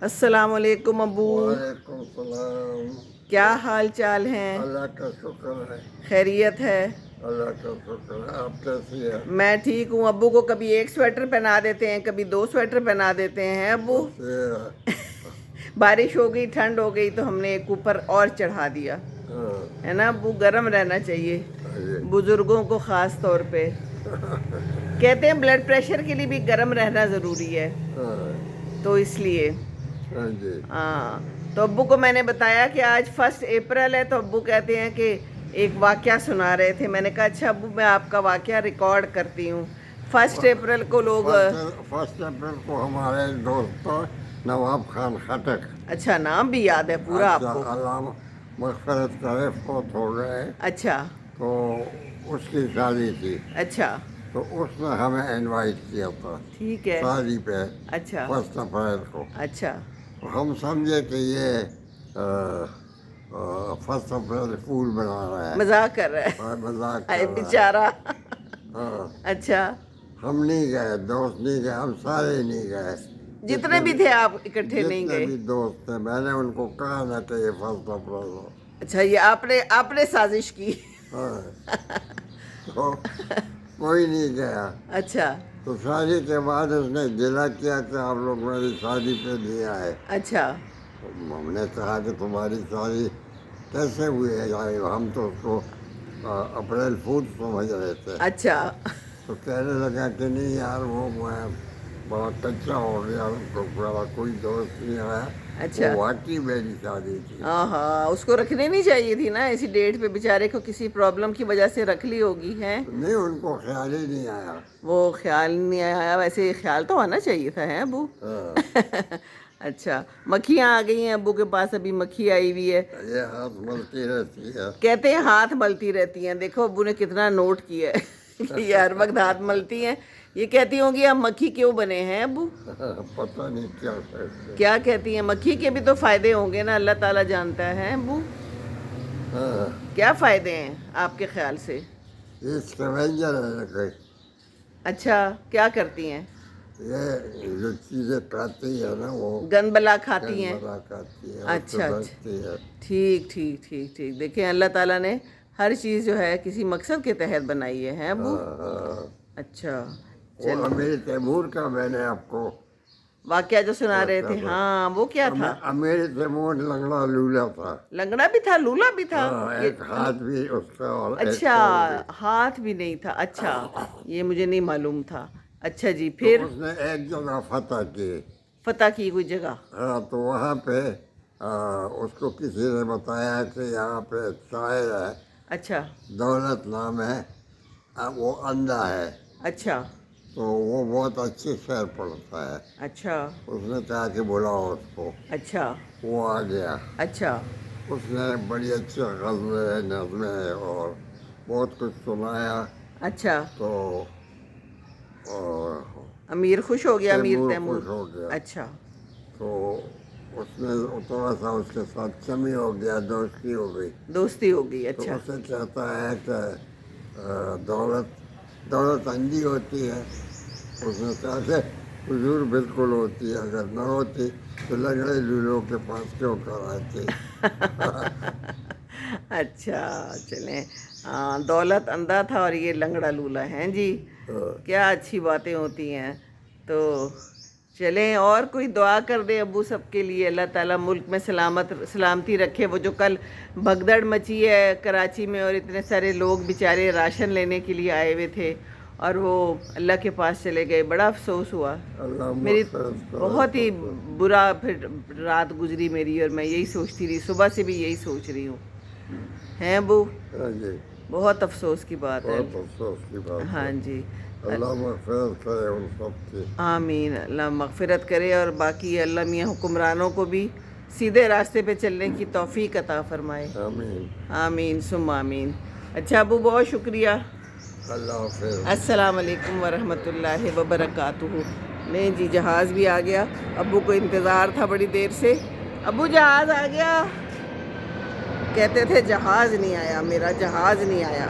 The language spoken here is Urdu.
السلام علیکم ابو، وعلیکم السلام۔ کیا حال چال ہیں؟ اللہ کا شکر ہے، خیریت ہے؟ اللہ کا شکر ہے۔ آپ کیسی ہیں؟ میں ٹھیک ہوں ابو کو کبھی ایک سویٹر پہنا دیتے ہیں، کبھی دو سویٹر پہنا دیتے ہیں ابو۔ بس یہ بارش ہو گئی، ٹھنڈ ہو گئی تو ہم نے ایک اوپر اور چڑھا دیا ہاں ہے نا ابو، گرم رہنا چاہیے جی بزرگوں کو خاص طور پہ۔ کہتے ہیں بلڈ پریشر کے لیے بھی گرم رہنا ضروری ہے، ہاں تو اس لیے ہاں جی ہاں۔ تو ابو کو میں نے بتایا کہ آج 1 اپریل ہے، تو ابو کہتے ہیں کہ ایک واقعہ سنا رہے تھے۔ میں نے کہا اچھا ابو، میں آپ کا واقعہ ریکارڈ کرتی ہوں۔ 1 اپریل کو لوگ فرسٹ اپریل کو ہمارے دوست نواب خان خٹک، اچھا نام بھی یاد ہے پورا آپ اچھا کو؟ اللہ مغفرت کرے، فوت ہو گئے، اچھا تو اس کی شادی تھی، اچھا تو اس نے ہمیں انوائٹ کیا تھا ٹھیک ہے، شادی پہ اچھا 1 اپریل کو۔ اچھا ہم سمجھے کہ یہ 1 اپریل پھول بنا رہا ہے مذاق کر رہا اور مذاق ہے کر رہا ہے۔ بیچارہ۔ ہاں اچھا، ہم نہیں گئے، دوست نہیں گئے، ہم سارے نہیں گئے، جتنے بھی تھے آپ اکٹھے نہیں جتنے گئے؟ بھی دوست تھے۔ میں نے ان کو کہا نہ کہ یہ 1 اپریل ہو۔ اچھا، یہ آپ نے سازش کی؟ ہاں تو کوئی نہیں گیا۔ اچھا تو شادی کے بعد اس نے گلا کیا کہ آپ لوگ میری شادی پہ نہیں آئے۔ اچھا ہم نے کہا کہ تمہاری شادی کیسے ہوئی ہے؟ ہم تو اس کو اپریل فول سمجھ رہے تھے۔ اچھا تو کہنے لگا کہ نہیں یار، وہ میں بڑا کچا ہو گیا، ان کو میرا کوئی دوست نہیں آیا، اچھا، وہ واقعی میری شادی تھی۔ ہاں ہاں، اس کو رکھنی نہیں چاہیے تھی نا ایسی ڈیٹ پہ، بیچارے کو کسی پرابلم کی وجہ سے رکھ لی ہوگی ہے۔ نہیں، ان کو خیال ہی نہیں آیا۔ وہ خیال نہیں آیا، ویسے خیال تو آنا چاہیے تھا ہے ابو؟ ہاں، اچھا، مکھیاں آ گئی ہیں ابو کے پاس، ابھی مکھی آئی ہوئی ہے، یہ ہاتھ ملتی رہتی ہے۔ کہتے ہیں ہاتھ ملتی رہتی ہیں۔ دیکھو ابو نے کتنا نوٹ کیا ہے کہ یہ ہر وقت ہاتھ ملتی ہیں۔ یہ کہتی ہوں گی ہم مکھی کیوں بنے ہیں ابو؟ پتہ نہیں کیا کرتے۔ کیا کہتی ہیں؟ مکھی کے بھی تو فائدے ہوں گے نا، اللہ تعالیٰ جانتا ہے ابو۔ ہاں، کیا فائدے ہیں آپ کے خیال سے؟ یہ اسکیوینجر ہے کہ اچھا، کیا کرتی ہیں؟ یہ جو چیزیں کھاتی ہے نا، وہ گند بلا کھاتی ہیں؟ بنا کھاتی ہے، اس سے اچھا اچھا، بچتی ہے۔ ٹھیک ٹھیک ٹھیک ٹھیک۔ دیکھیں اللہ تعالیٰ نے ہر چیز جو ہے کسی مقصد کے تحت بنائی ہے ابو۔ ہاں، اچھا، وہ امیر تیمور کا میں نے آپ کو واقعہ جو سنا رہے تھے، ہاں وہ کیا تھا؟ امیر تیمور لنگڑا لولا تھا۔ لنگڑا بھی تھا، لولا بھی تھا؟ ہاں، ایک ہاتھ بھی اس کا اور ایک اچھا، پاؤں بھی۔ ہاتھ بھی نہیں تھا؟ اچھا، یہ مجھے نہیں معلوم تھا۔ اچھا جی، تو پھر اس نے ایک جگہ فتح کی۔ فتح کی کوئی جگہ؟ ہاں، تو وہاں پہ اس کو کسی نے بتایا کہ یہاں پہ شاعر ہے، اچھا دولت نام ہے، وہ اندھا ہے، اچھا تو وہ بہت اچھی شعر پڑھتا ہے۔ اچھا اس نے کہا کہ بلاؤ اس کو۔ اچھا وہ آ گیا، اچھا اس نے بڑی اچھی غزلیں، نظمیں اور بہت کچھ سنایا۔ اچھا، تو امیر خوش ہو گیا، امیر تیمور؟ خوش ہو گیا، اچھا تو اس نے تھوڑا سا اس کے ساتھ چمی ہو گیا، دوستی ہو گئی۔ دوستی ہو گئی، تو اچھا اسے کہتا ہے کہ دولت اندھی ہوتی ہے۔ اس نے کہا کہ حضور بالکل ہوتی ہے، اگر نہ ہوتی تو لنگڑے لولوں کے پاس کیوں کر آتی۔ اچھا چلیں، ہاں دولت اندھا تھا اور یہ لنگڑا لولا ہیں جی، کیا اچھی باتیں ہوتی ہیں۔ تو چلیں، اور کوئی دعا کر دے ابو سب کے لیے، اللہ تعالیٰ ملک میں سلامتی رکھے۔ وہ جو کل بھگدڑ مچی ہے کراچی میں، اور اتنے سارے لوگ بیچارے راشن لینے کے لیے آئے ہوئے تھے اور وہ اللہ کے پاس چلے گئے، بڑا افسوس ہوا۔ اللہ میری مغفرت کرے بہت ہی سب کو۔ برا پھر رات گزری میری، اور میں یہی سوچتی رہی، صبح سے بھی یہی سوچ رہی ہوں، ہیں ابو؟ ہاں جی، بہت افسوس کی بات ہے۔ بہت افسوس کی بات ہے۔ ہاں جی، اللہ مغفرت کرے ان سب کی۔ آمین، اللہ مغفرت کرے، اور باقی اللہ میاں حکمرانوں کو بھی سیدھے راستے پہ چلنے کی توفیق عطا فرمائے۔ آمین، آمین ثم آمین۔ اچھا ابو، بہت شکریہ۔ اللہ حافظ۔ السلام علیکم ورحمۃ اللہ وبرکاتہ۔ نہیں جی، جہاز بھی آ گیا، ابو کو انتظار تھا بڑی دیر سے۔ ابو جہاز آ گیا، کہتے تھے جہاز نہیں آیا، میرا جہاز نہیں آیا۔